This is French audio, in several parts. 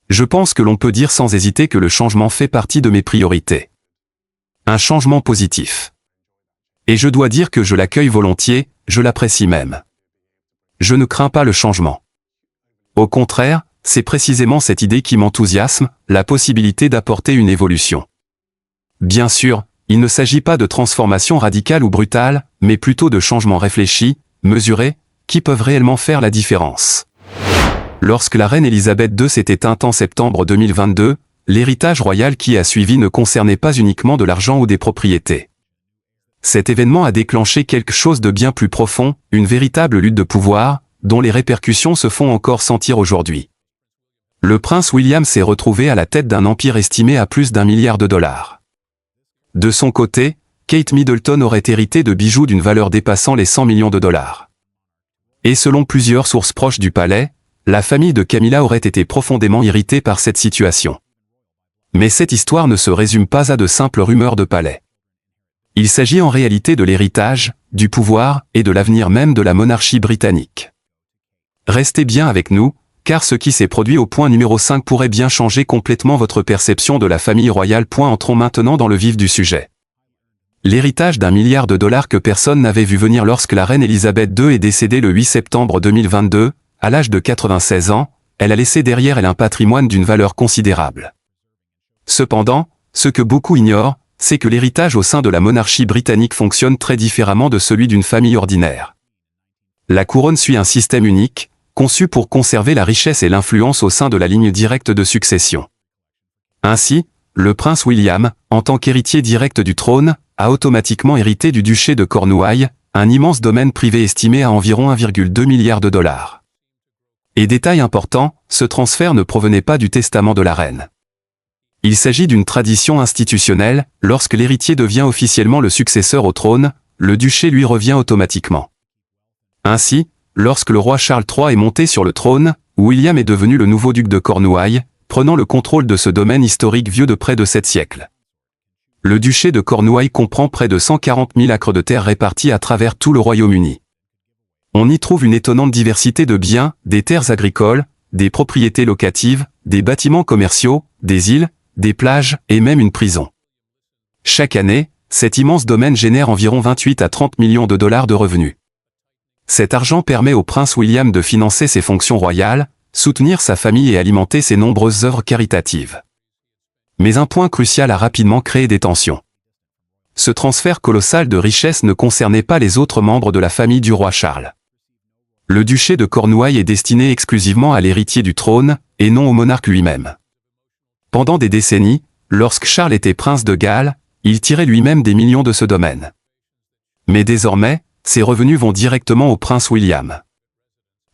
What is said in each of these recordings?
Je pense que l'on peut dire sans hésiter que le changement fait partie de mes priorités. Un changement positif. Et je dois dire que je l'accueille volontiers, je l'apprécie même. Je ne crains pas le changement. Au contraire, c'est précisément cette idée qui m'enthousiasme, la possibilité d'apporter une évolution. Bien sûr, il ne s'agit pas de transformation radicale ou brutale, mais plutôt de changements réfléchis, mesurés, qui peuvent réellement faire la différence. Lorsque la reine Elisabeth II s'est éteinte en septembre 2022, l'héritage royal qui a suivi ne concernait pas uniquement de l'argent ou des propriétés. Cet événement a déclenché quelque chose de bien plus profond, une véritable lutte de pouvoir, dont les répercussions se font encore sentir aujourd'hui. Le prince William s'est retrouvé à la tête d'un empire estimé à plus d'1 milliard de dollars. De son côté, Kate Middleton aurait hérité de bijoux d'une valeur dépassant les 100 millions de dollars. Et selon plusieurs sources proches du palais, la famille de Camilla aurait été profondément irritée par cette situation. Mais cette histoire ne se résume pas à de simples rumeurs de palais. Il s'agit en réalité de l'héritage, du pouvoir et de l'avenir même de la monarchie britannique. Restez bien avec nous, car ce qui s'est produit au point numéro 5 pourrait bien changer complètement votre perception de la famille royale. Entrons maintenant dans le vif du sujet. L'héritage d'1 milliard de dollars que personne n'avait vu venir lorsque la reine Elisabeth II est décédée le 8 septembre 2022, à l'âge de 96 ans, elle a laissé derrière elle un patrimoine d'une valeur considérable. Cependant, ce que beaucoup ignorent, c'est que l'héritage au sein de la monarchie britannique fonctionne très différemment de celui d'une famille ordinaire. La couronne suit un système unique, conçu pour conserver la richesse et l'influence au sein de la ligne directe de succession. Ainsi, le prince William, en tant qu'héritier direct du trône, a automatiquement hérité du duché de Cornouailles, un immense domaine privé estimé à environ 1,2 milliard de dollars. Et détail important, ce transfert ne provenait pas du testament de la reine. Il s'agit d'une tradition institutionnelle, lorsque l'héritier devient officiellement le successeur au trône, le duché lui revient automatiquement. Ainsi, lorsque le roi Charles III est monté sur le trône, William est devenu le nouveau duc de Cornouailles, prenant le contrôle de ce domaine historique vieux de près de 7 siècles. Le duché de Cornouailles comprend près de 140 000 acres de terre répartis à travers tout le Royaume-Uni. On y trouve une étonnante diversité de biens, des terres agricoles, des propriétés locatives, des bâtiments commerciaux, des îles, des plages et même une prison. Chaque année, cet immense domaine génère environ 28 à 30 millions de dollars de revenus. Cet argent permet au prince William de financer ses fonctions royales, soutenir sa famille et alimenter ses nombreuses œuvres caritatives. Mais un point crucial a rapidement créé des tensions. Ce transfert colossal de richesse ne concernait pas les autres membres de la famille du roi Charles. Le duché de Cornouailles est destiné exclusivement à l'héritier du trône, et non au monarque lui-même. Pendant des décennies, lorsque Charles était prince de Galles, il tirait lui-même des millions de ce domaine. Mais désormais, ses revenus vont directement au prince William.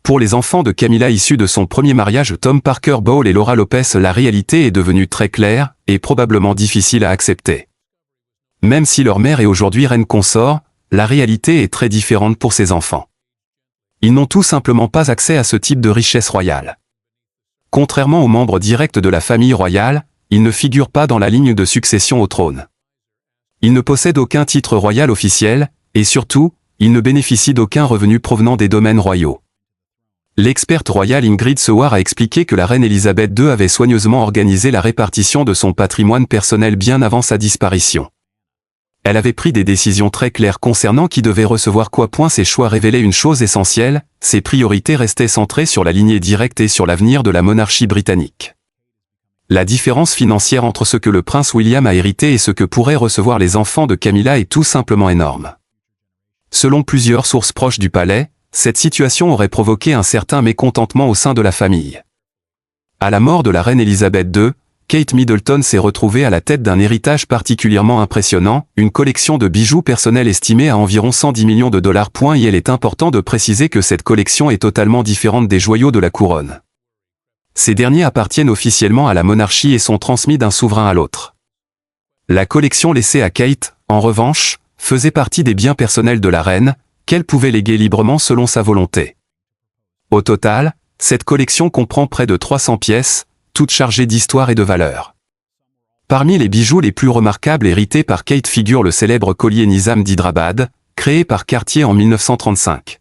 Pour les enfants de Camilla issus de son premier mariage Tom Parker Bowles et Laura Lopez, la réalité est devenue très claire, et probablement difficile à accepter. Même si leur mère est aujourd'hui reine consort, la réalité est très différente pour ces enfants. Ils n'ont tout simplement pas accès à ce type de richesse royale. Contrairement aux membres directs de la famille royale, ils ne figurent pas dans la ligne de succession au trône. Ils ne possèdent aucun titre royal officiel, et surtout, ils ne bénéficient d'aucun revenu provenant des domaines royaux. L'experte royale Ingrid Seward a expliqué que la reine Elisabeth II avait soigneusement organisé la répartition de son patrimoine personnel bien avant sa disparition. Elle avait pris des décisions très claires concernant qui devait recevoir quoi. Ces choix révélaient une chose essentielle, ses priorités restaient centrées sur la lignée directe et sur l'avenir de la monarchie britannique. La différence financière entre ce que le prince William a hérité et ce que pourraient recevoir les enfants de Camilla est tout simplement énorme. Selon plusieurs sources proches du palais, cette situation aurait provoqué un certain mécontentement au sein de la famille. À la mort de la reine Elisabeth II, Kate Middleton s'est retrouvée à la tête d'un héritage particulièrement impressionnant, une collection de bijoux personnels estimée à environ 110 millions de dollars. Et il est important de préciser que cette collection est totalement différente des joyaux de la couronne. Ces derniers appartiennent officiellement à la monarchie et sont transmis d'un souverain à l'autre. La collection laissée à Kate, en revanche, faisait partie des biens personnels de la reine, qu'elle pouvait léguer librement selon sa volonté. Au total, cette collection comprend près de 300 pièces, toutes chargées d'histoire et de valeur. Parmi les bijoux les plus remarquables hérités par Kate figure le célèbre collier Nizam d'Hyderabad, créé par Cartier en 1935.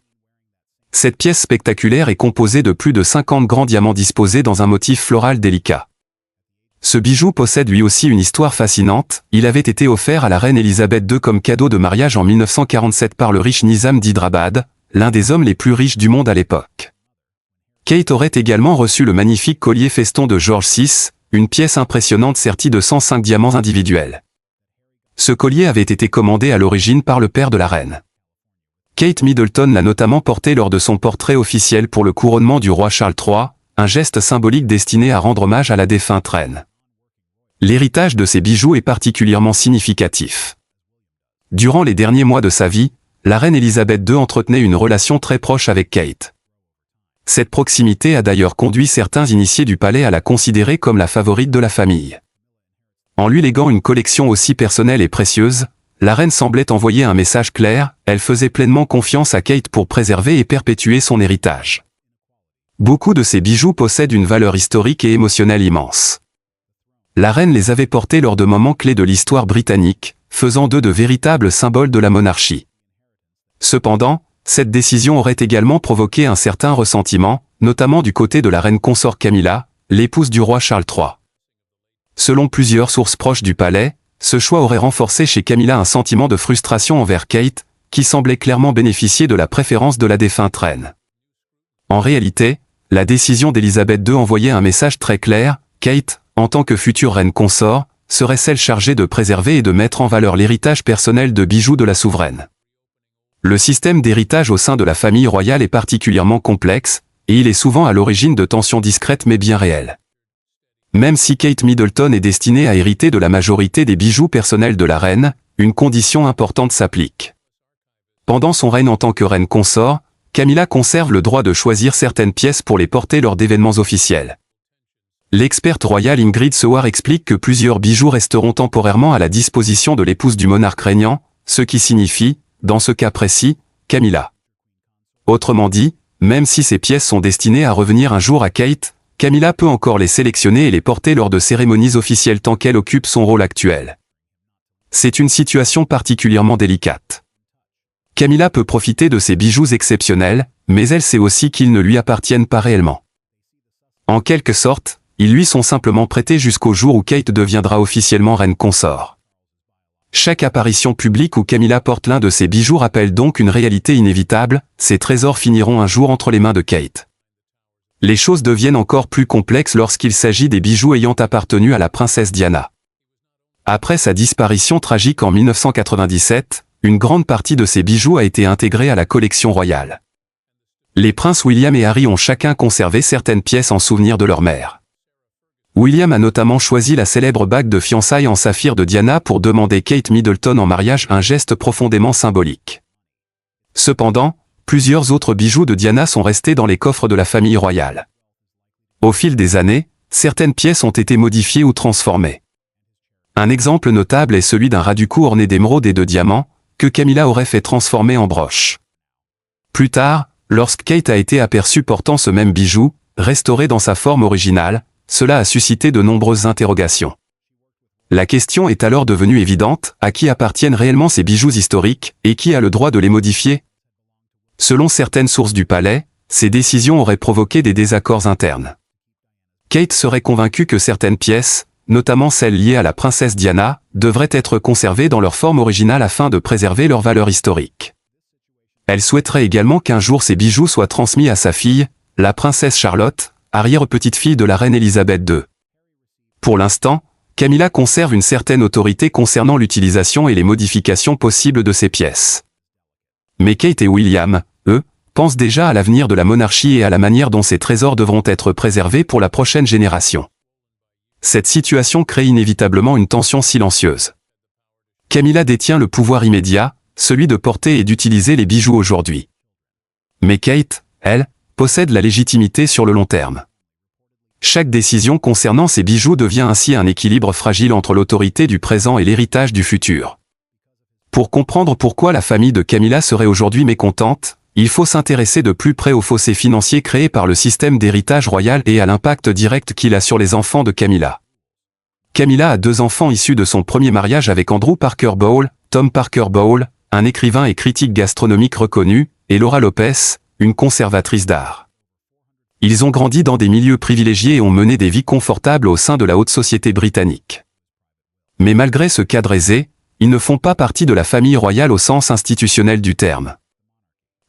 Cette pièce spectaculaire est composée de plus de 50 grands diamants disposés dans un motif floral délicat. Ce bijou possède lui aussi une histoire fascinante. Il avait été offert à la reine Elisabeth II comme cadeau de mariage en 1947 par le riche Nizam d'Hyderabad, l'un des hommes les plus riches du monde à l'époque. Kate aurait également reçu le magnifique collier feston de George VI, une pièce impressionnante sertie de 105 diamants individuels. Ce collier avait été commandé à l'origine par le père de la reine. Kate Middleton l'a notamment porté lors de son portrait officiel pour le couronnement du roi Charles III, un geste symbolique destiné à rendre hommage à la défunte reine. L'héritage de ces bijoux est particulièrement significatif. Durant les derniers mois de sa vie, la reine Elisabeth II entretenait une relation très proche avec Kate. Cette proximité a d'ailleurs conduit certains initiés du palais à la considérer comme la favorite de la famille. En lui léguant une collection aussi personnelle et précieuse, la reine semblait envoyer un message clair, elle faisait pleinement confiance à Kate pour préserver et perpétuer son héritage. Beaucoup de ces bijoux possèdent une valeur historique et émotionnelle immense. La reine les avait portés lors de moments clés de l'histoire britannique, faisant d'eux de véritables symboles de la monarchie. Cependant, cette décision aurait également provoqué un certain ressentiment, notamment du côté de la reine consort Camilla, l'épouse du roi Charles III. Selon plusieurs sources proches du palais, ce choix aurait renforcé chez Camilla un sentiment de frustration envers Kate, qui semblait clairement bénéficier de la préférence de la défunte reine. En réalité, la décision d'Elisabeth II envoyait un message très clair, Kate, en tant que future reine consort, serait celle chargée de préserver et de mettre en valeur l'héritage personnel de bijoux de la souveraine. Le système d'héritage au sein de la famille royale est particulièrement complexe, et il est souvent à l'origine de tensions discrètes mais bien réelles. Même si Kate Middleton est destinée à hériter de la majorité des bijoux personnels de la reine, une condition importante s'applique. Pendant son règne en tant que reine consort, Camilla conserve le droit de choisir certaines pièces pour les porter lors d'événements officiels. L'experte royale Ingrid Seward explique que plusieurs bijoux resteront temporairement à la disposition de l'épouse du monarque régnant, ce qui signifie, dans ce cas précis, Camilla. Autrement dit, même si ces pièces sont destinées à revenir un jour à Kate, Camilla peut encore les sélectionner et les porter lors de cérémonies officielles tant qu'elle occupe son rôle actuel. C'est une situation particulièrement délicate. Camilla peut profiter de ces bijoux exceptionnels, mais elle sait aussi qu'ils ne lui appartiennent pas réellement. En quelque sorte, ils lui sont simplement prêtés jusqu'au jour où Kate deviendra officiellement reine consort. Chaque apparition publique où Camilla porte l'un de ces bijoux rappelle donc une réalité inévitable, ces trésors finiront un jour entre les mains de Kate. Les choses deviennent encore plus complexes lorsqu'il s'agit des bijoux ayant appartenu à la princesse Diana. Après sa disparition tragique en 1997, une grande partie de ces bijoux a été intégrée à la collection royale. Les princes William et Harry ont chacun conservé certaines pièces en souvenir de leur mère. William a notamment choisi la célèbre bague de fiançailles en saphir de Diana pour demander Kate Middleton en mariage, un geste profondément symbolique. Cependant, plusieurs autres bijoux de Diana sont restés dans les coffres de la famille royale. Au fil des années, certaines pièces ont été modifiées ou transformées. Un exemple notable est celui d'un ras du cou orné d'émeraudes et de diamants, que Camilla aurait fait transformer en broche. Plus tard, lorsque Kate a été aperçue portant ce même bijou, restauré dans sa forme originale, cela a suscité de nombreuses interrogations. La question est alors devenue évidente, à qui appartiennent réellement ces bijoux historiques, et qui a le droit de les modifier? Selon certaines sources du palais, ces décisions auraient provoqué des désaccords internes. Kate serait convaincue que certaines pièces, notamment celles liées à la princesse Diana, devraient être conservées dans leur forme originale afin de préserver leur valeur historique. Elle souhaiterait également qu'un jour ces bijoux soient transmis à sa fille, la princesse Charlotte, arrière-petite-fille de la reine Elisabeth II. Pour l'instant, Camilla conserve une certaine autorité concernant l'utilisation et les modifications possibles de ces pièces. Mais Kate et William, eux, pensent déjà à l'avenir de la monarchie et à la manière dont ces trésors devront être préservés pour la prochaine génération. Cette situation crée inévitablement une tension silencieuse. Camilla détient le pouvoir immédiat, celui de porter et d'utiliser les bijoux aujourd'hui. Mais Kate, elle, possède la légitimité sur le long terme. Chaque décision concernant ces bijoux devient ainsi un équilibre fragile entre l'autorité du présent et l'héritage du futur. Pour comprendre pourquoi la famille de Camilla serait aujourd'hui mécontente, il faut s'intéresser de plus près au fossé financier créé par le système d'héritage royal et à l'impact direct qu'il a sur les enfants de Camilla. Camilla a 2 enfants issus de son premier mariage avec Andrew Parker Bowles, Tom Parker Bowles, un écrivain et critique gastronomique reconnu, et Laura Lopez, une conservatrice d'art. Ils ont grandi dans des milieux privilégiés et ont mené des vies confortables au sein de la haute société britannique. Mais malgré ce cadre aisé, ils ne font pas partie de la famille royale au sens institutionnel du terme.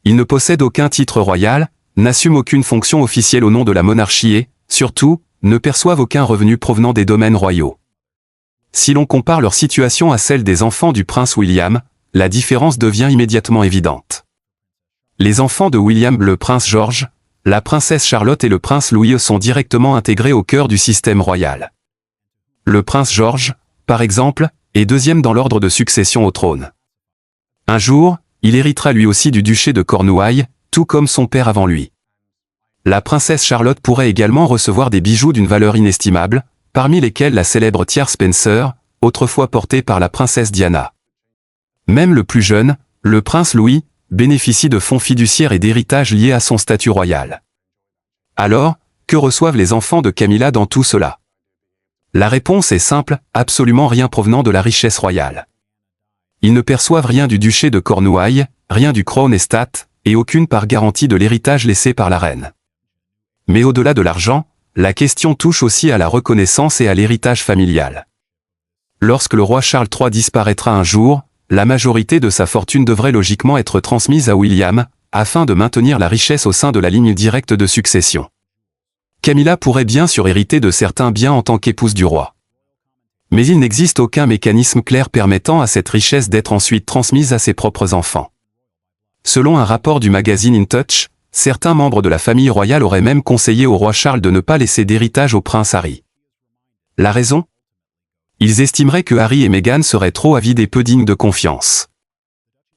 Ils ne possèdent aucun titre royal, n'assument aucune fonction officielle au nom de la monarchie et, surtout, ne perçoivent aucun revenu provenant des domaines royaux. Si l'on compare leur situation à celle des enfants du prince William, la différence devient immédiatement évidente. Les enfants de William, le prince George, la princesse Charlotte et le prince Louis sont directement intégrés au cœur du système royal. Le prince George, par exemple, est deuxième dans l'ordre de succession au trône. Un jour, il héritera lui aussi du duché de Cornouailles, tout comme son père avant lui. La princesse Charlotte pourrait également recevoir des bijoux d'une valeur inestimable, parmi lesquels la célèbre tiare Spencer, autrefois portée par la princesse Diana. Même le plus jeune, le prince Louis, bénéficie de fonds fiduciaires et d'héritages liés à son statut royal. Alors, que reçoivent les enfants de Camilla dans tout cela? La réponse est simple, absolument rien provenant de la richesse royale. Ils ne perçoivent rien du duché de Cornouailles, rien du Crown Estate, et aucune part garantie de l'héritage laissé par la reine. Mais au-delà de l'argent, la question touche aussi à la reconnaissance et à l'héritage familial. Lorsque le roi Charles III disparaîtra un jour, la majorité de sa fortune devrait logiquement être transmise à William, afin de maintenir la richesse au sein de la ligne directe de succession. Camilla pourrait bien sûr hériter de certains biens en tant qu'épouse du roi. Mais il n'existe aucun mécanisme clair permettant à cette richesse d'être ensuite transmise à ses propres enfants. Selon un rapport du magazine In Touch, certains membres de la famille royale auraient même conseillé au roi Charles de ne pas laisser d'héritage au prince Harry. La raison? Ils estimeraient que Harry et Meghan seraient trop avides et peu dignes de confiance.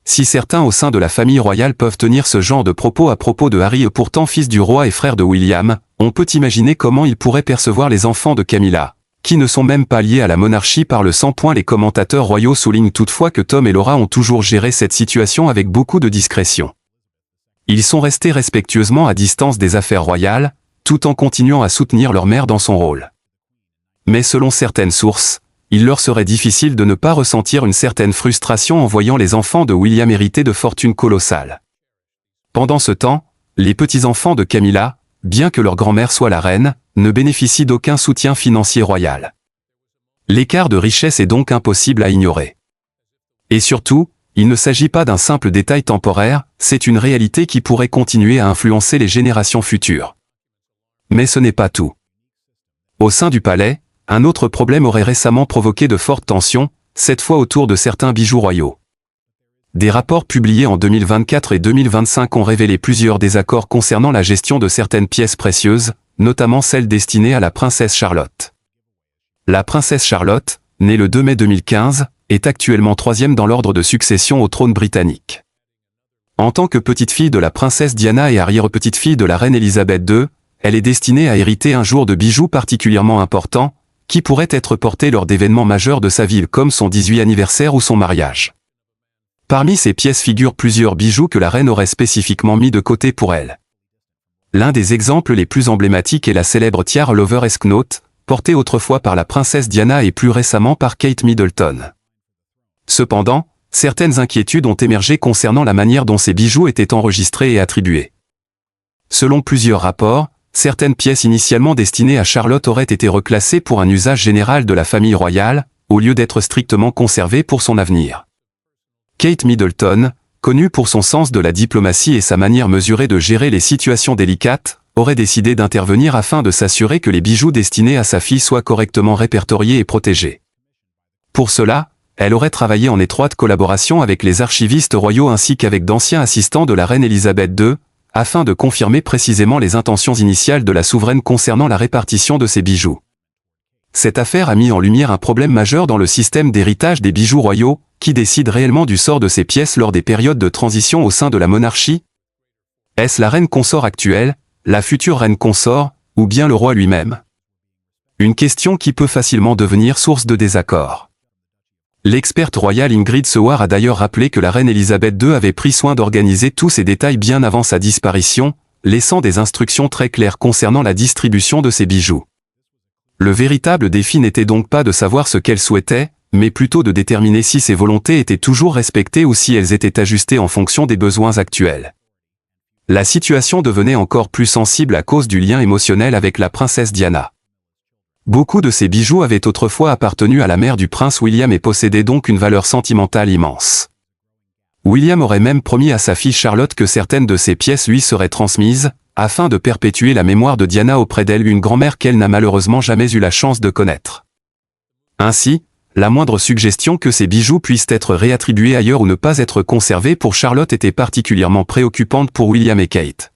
Si certains au sein de la famille royale peuvent tenir ce genre de propos à propos de Harry, pourtant fils du roi et frère de William, on peut imaginer comment ils pourraient percevoir les enfants de Camilla, qui ne sont même pas liés à la monarchie par le sang. Les commentateurs royaux soulignent toutefois que Tom et Laura ont toujours géré cette situation avec beaucoup de discrétion. Ils sont restés respectueusement à distance des affaires royales, tout en continuant à soutenir leur mère dans son rôle. Mais selon certaines sources, il leur serait difficile de ne pas ressentir une certaine frustration en voyant les enfants de William hériter de fortunes colossales. Pendant ce temps, les petits-enfants de Camilla, bien que leur grand-mère soit la reine, ne bénéficient d'aucun soutien financier royal. L'écart de richesse est donc impossible à ignorer. Et surtout, il ne s'agit pas d'un simple détail temporaire, c'est une réalité qui pourrait continuer à influencer les générations futures. Mais ce n'est pas tout. Au sein du palais, un autre problème aurait récemment provoqué de fortes tensions, cette fois autour de certains bijoux royaux. Des rapports publiés en 2024 et 2025 ont révélé plusieurs désaccords concernant la gestion de certaines pièces précieuses, notamment celles destinées à la princesse Charlotte. La princesse Charlotte, née le 2 mai 2015, est actuellement troisième dans l'ordre de succession au trône britannique. En tant que petite-fille de la princesse Diana et arrière-petite-fille de la reine Elisabeth II, elle est destinée à hériter un jour de bijoux particulièrement importants, qui pourraient être portés lors d'événements majeurs de sa vie comme son 18e anniversaire ou son mariage. Parmi ces pièces figurent plusieurs bijoux que la reine aurait spécifiquement mis de côté pour elle. L'un des exemples les plus emblématiques est la célèbre tiare Lover Esquenote, portée autrefois par la princesse Diana et plus récemment par Kate Middleton. Cependant, certaines inquiétudes ont émergé concernant la manière dont ces bijoux étaient enregistrés et attribués. Selon plusieurs rapports, certaines pièces initialement destinées à Charlotte auraient été reclassées pour un usage général de la famille royale, au lieu d'être strictement conservées pour son avenir. Kate Middleton, connue pour son sens de la diplomatie et sa manière mesurée de gérer les situations délicates, aurait décidé d'intervenir afin de s'assurer que les bijoux destinés à sa fille soient correctement répertoriés et protégés. Pour cela, elle aurait travaillé en étroite collaboration avec les archivistes royaux ainsi qu'avec d'anciens assistants de la reine Elisabeth II, afin de confirmer précisément les intentions initiales de la souveraine concernant la répartition de ces bijoux. Cette affaire a mis en lumière un problème majeur dans le système d'héritage des bijoux royaux, qui décide réellement du sort de ces pièces lors des périodes de transition au sein de la monarchie? Est-ce la reine consort actuelle, la future reine consort, ou bien le roi lui-même? Une question qui peut facilement devenir source de désaccord. L'experte royale Ingrid Seward a d'ailleurs rappelé que la reine Elisabeth II avait pris soin d'organiser tous ces détails bien avant sa disparition, laissant des instructions très claires concernant la distribution de ces bijoux. Le véritable défi n'était donc pas de savoir ce qu'elle souhaitait, mais plutôt de déterminer si ses volontés étaient toujours respectées ou si elles étaient ajustées en fonction des besoins actuels. La situation devenait encore plus sensible à cause du lien émotionnel avec la princesse Diana. Beaucoup de ces bijoux avaient autrefois appartenu à la mère du prince William et possédaient donc une valeur sentimentale immense. William aurait même promis à sa fille Charlotte que certaines de ces pièces lui seraient transmises, afin de perpétuer la mémoire de Diana auprès d'elle, une grand-mère qu'elle n'a malheureusement jamais eu la chance de connaître. Ainsi, la moindre suggestion que ces bijoux puissent être réattribués ailleurs ou ne pas être conservés pour Charlotte était particulièrement préoccupante pour William et Kate.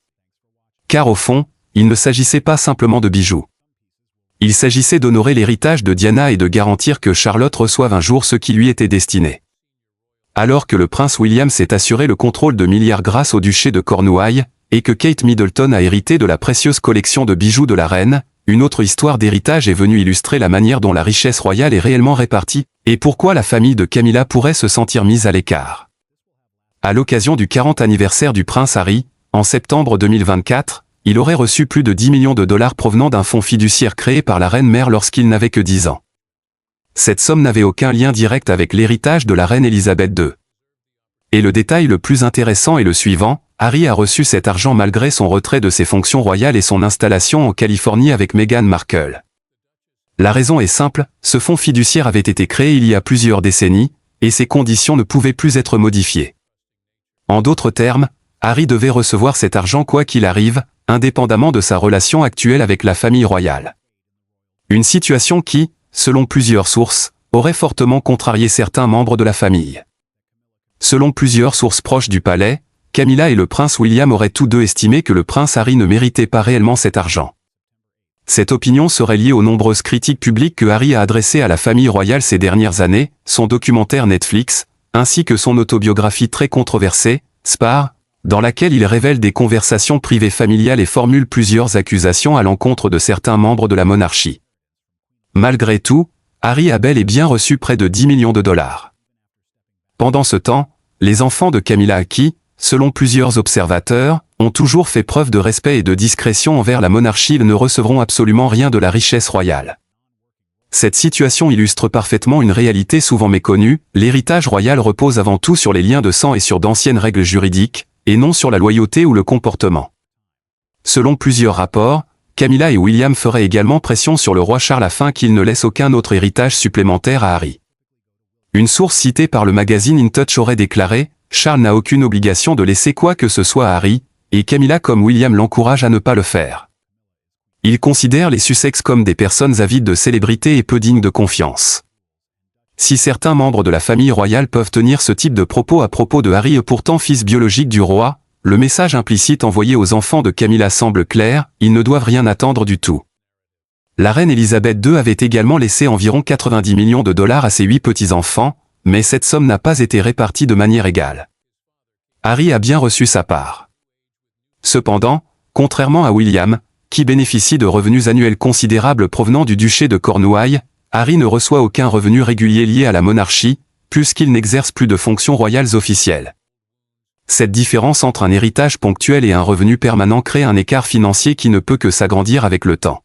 Car au fond, il ne s'agissait pas simplement de bijoux. Il s'agissait d'honorer l'héritage de Diana et de garantir que Charlotte reçoive un jour ce qui lui était destiné. Alors que le prince William s'est assuré le contrôle de milliards grâce au duché de Cornouailles, et que Kate Middleton a hérité de la précieuse collection de bijoux de la reine, une autre histoire d'héritage est venue illustrer la manière dont la richesse royale est réellement répartie, et pourquoi la famille de Camilla pourrait se sentir mise à l'écart. À l'occasion du 40e anniversaire du prince Harry, en septembre 2024, il aurait reçu plus de 10 millions de dollars provenant d'un fonds fiduciaire créé par la reine-mère lorsqu'il n'avait que 10 ans. Cette somme n'avait aucun lien direct avec l'héritage de la reine Elisabeth II. Et le détail le plus intéressant est le suivant: Harry a reçu cet argent malgré son retrait de ses fonctions royales et son installation en Californie avec Meghan Markle. La raison est simple, ce fonds fiduciaire avait été créé il y a plusieurs décennies, et ses conditions ne pouvaient plus être modifiées. En d'autres termes, Harry devait recevoir cet argent quoi qu'il arrive, indépendamment de sa relation actuelle avec la famille royale. Une situation qui, selon plusieurs sources, aurait fortement contrarié certains membres de la famille. Selon plusieurs sources proches du palais, Camilla et le prince William auraient tous deux estimé que le prince Harry ne méritait pas réellement cet argent. Cette opinion serait liée aux nombreuses critiques publiques que Harry a adressées à la famille royale ces dernières années, son documentaire Netflix, ainsi que son autobiographie très controversée, Spare, dans laquelle il révèle des conversations privées familiales et formule plusieurs accusations à l'encontre de certains membres de la monarchie. Malgré tout, Harry a bel et bien reçu près de 10 millions de dollars. Pendant ce temps, les enfants de Camilla qui, selon plusieurs observateurs, ont toujours fait preuve de respect et de discrétion envers la monarchie ne recevront absolument rien de la richesse royale. Cette situation illustre parfaitement une réalité souvent méconnue: l'héritage royal repose avant tout sur les liens de sang et sur d'anciennes règles juridiques, et non sur la loyauté ou le comportement. Selon plusieurs rapports, Camilla et William feraient également pression sur le roi Charles afin qu'il ne laisse aucun autre héritage supplémentaire à Harry. Une source citée par le magazine In Touch aurait déclaré: Charles n'a aucune obligation de laisser quoi que ce soit à Harry, et Camilla comme William l'encourage à ne pas le faire. Il considère les Sussex comme des personnes avides de célébrité et peu dignes de confiance. Si certains membres de la famille royale peuvent tenir ce type de propos à propos de Harry, pourtant fils biologique du roi, le message implicite envoyé aux enfants de Camilla semble clair: ils ne doivent rien attendre du tout. La reine Elisabeth II avait également laissé environ 90 millions de dollars à ses 8 petits-enfants, mais cette somme n'a pas été répartie de manière égale. Harry a bien reçu sa part. Cependant, contrairement à William, qui bénéficie de revenus annuels considérables provenant du duché de Cornouailles, Harry ne reçoit aucun revenu régulier lié à la monarchie, puisqu'il n'exerce plus de fonctions royales officielles. Cette différence entre un héritage ponctuel et un revenu permanent crée un écart financier qui ne peut que s'agrandir avec le temps.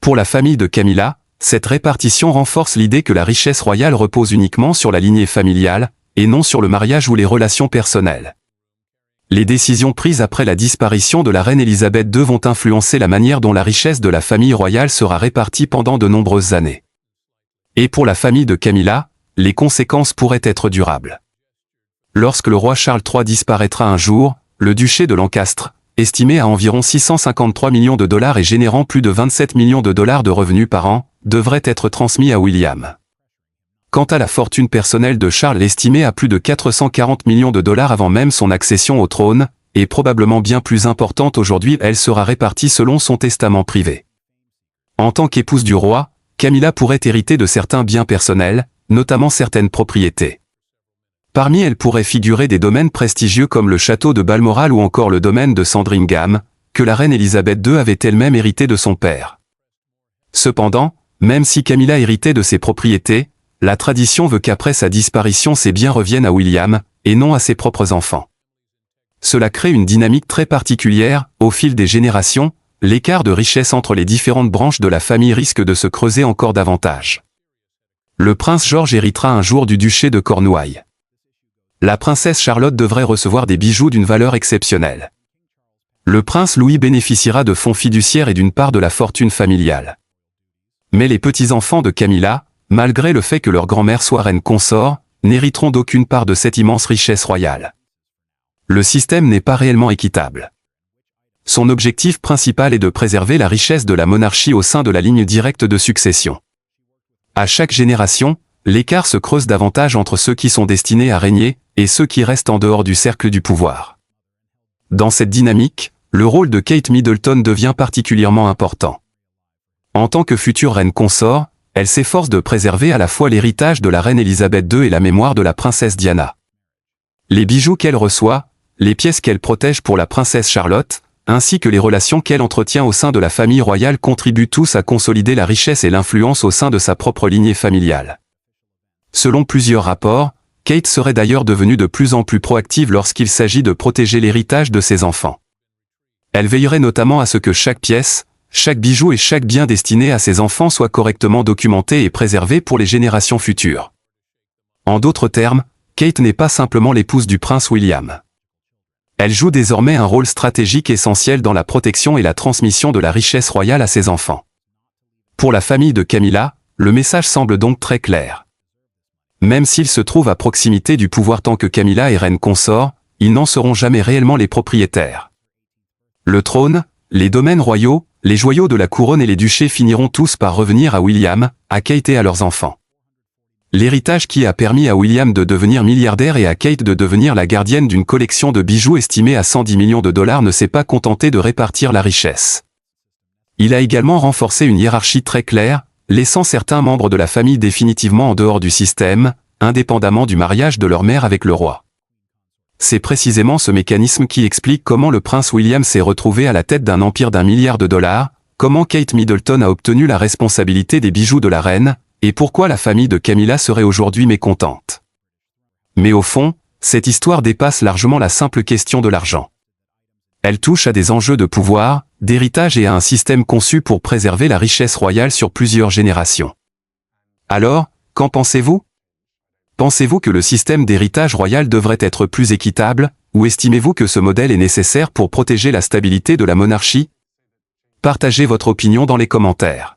Pour la famille de Camilla, cette répartition renforce l'idée que la richesse royale repose uniquement sur la lignée familiale, et non sur le mariage ou les relations personnelles. Les décisions prises après la disparition de la reine Elisabeth II vont influencer la manière dont la richesse de la famille royale sera répartie pendant de nombreuses années. Et pour la famille de Camilla, les conséquences pourraient être durables. Lorsque le roi Charles III disparaîtra un jour, le duché de Lancastre, estimé à environ 653 millions de dollars et générant plus de 27 millions de dollars de revenus par an, devrait être transmis à William. Quant à la fortune personnelle de Charles, estimée à plus de 440 millions de dollars avant même son accession au trône, est probablement bien plus importante aujourd'hui. Elle sera répartie selon son testament privé. En tant qu'épouse du roi, Camilla pourrait hériter de certains biens personnels, notamment certaines propriétés. Parmi elles pourraient figurer des domaines prestigieux comme le château de Balmoral ou encore le domaine de Sandringham, que la reine Elisabeth II avait elle-même hérité de son père. Cependant, même si Camilla héritait de ses propriétés, la tradition veut qu'après sa disparition ses biens reviennent à William, et non à ses propres enfants. Cela crée une dynamique très particulière: au fil des générations, l'écart de richesse entre les différentes branches de la famille risque de se creuser encore davantage. Le prince George héritera un jour du duché de Cornouailles. La princesse Charlotte devrait recevoir des bijoux d'une valeur exceptionnelle. Le prince Louis bénéficiera de fonds fiduciaires et d'une part de la fortune familiale. Mais les petits-enfants de Camilla, malgré le fait que leur grand-mère soit reine consort, n'hériteront d'aucune part de cette immense richesse royale. Le système n'est pas réellement équitable. Son objectif principal est de préserver la richesse de la monarchie au sein de la ligne directe de succession. À chaque génération, l'écart se creuse davantage entre ceux qui sont destinés à régner et ceux qui restent en dehors du cercle du pouvoir. Dans cette dynamique, le rôle de Kate Middleton devient particulièrement important. En tant que future reine consort, elle s'efforce de préserver à la fois l'héritage de la reine Elisabeth II et la mémoire de la princesse Diana. Les bijoux qu'elle reçoit, les pièces qu'elle protège pour la princesse Charlotte, ainsi que les relations qu'elle entretient au sein de la famille royale contribuent tous à consolider la richesse et l'influence au sein de sa propre lignée familiale. Selon plusieurs rapports, Kate serait d'ailleurs devenue de plus en plus proactive lorsqu'il s'agit de protéger l'héritage de ses enfants. Elle veillerait notamment à ce que chaque pièce, chaque bijou et chaque bien destiné à ses enfants soit correctement documenté et préservé pour les générations futures. En d'autres termes, Kate n'est pas simplement l'épouse du prince William. Elle joue désormais un rôle stratégique essentiel dans la protection et la transmission de la richesse royale à ses enfants. Pour la famille de Camilla, le message semble donc très clair. Même s'ils se trouvent à proximité du pouvoir tant que Camilla est reine consort, ils n'en seront jamais réellement les propriétaires. Le trône, les domaines royaux, les joyaux de la couronne et les duchés finiront tous par revenir à William, à Kate et à leurs enfants. L'héritage qui a permis à William de devenir milliardaire et à Kate de devenir la gardienne d'une collection de bijoux estimée à 110 millions de dollars ne s'est pas contenté de répartir la richesse. Il a également renforcé une hiérarchie très claire, laissant certains membres de la famille définitivement en dehors du système, indépendamment du mariage de leur mère avec le roi. C'est précisément ce mécanisme qui explique comment le prince William s'est retrouvé à la tête d'un empire d'1 milliard de dollars, comment Kate Middleton a obtenu la responsabilité des bijoux de la reine, et pourquoi la famille de Camilla serait aujourd'hui mécontente. Mais au fond, cette histoire dépasse largement la simple question de l'argent. Elle touche à des enjeux de pouvoir, d'héritage et à un système conçu pour préserver la richesse royale sur plusieurs générations. Alors, qu'en pensez-vous ? Pensez-vous que le système d'héritage royal devrait être plus équitable, ou estimez-vous que ce modèle est nécessaire pour protéger la stabilité de la monarchie ? Partagez votre opinion dans les commentaires.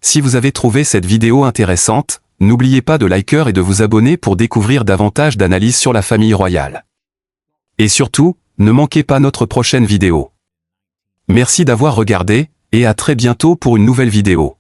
Si vous avez trouvé cette vidéo intéressante, n'oubliez pas de liker et de vous abonner pour découvrir davantage d'analyses sur la famille royale. Et surtout, ne manquez pas notre prochaine vidéo. Merci d'avoir regardé, et à très bientôt pour une nouvelle vidéo.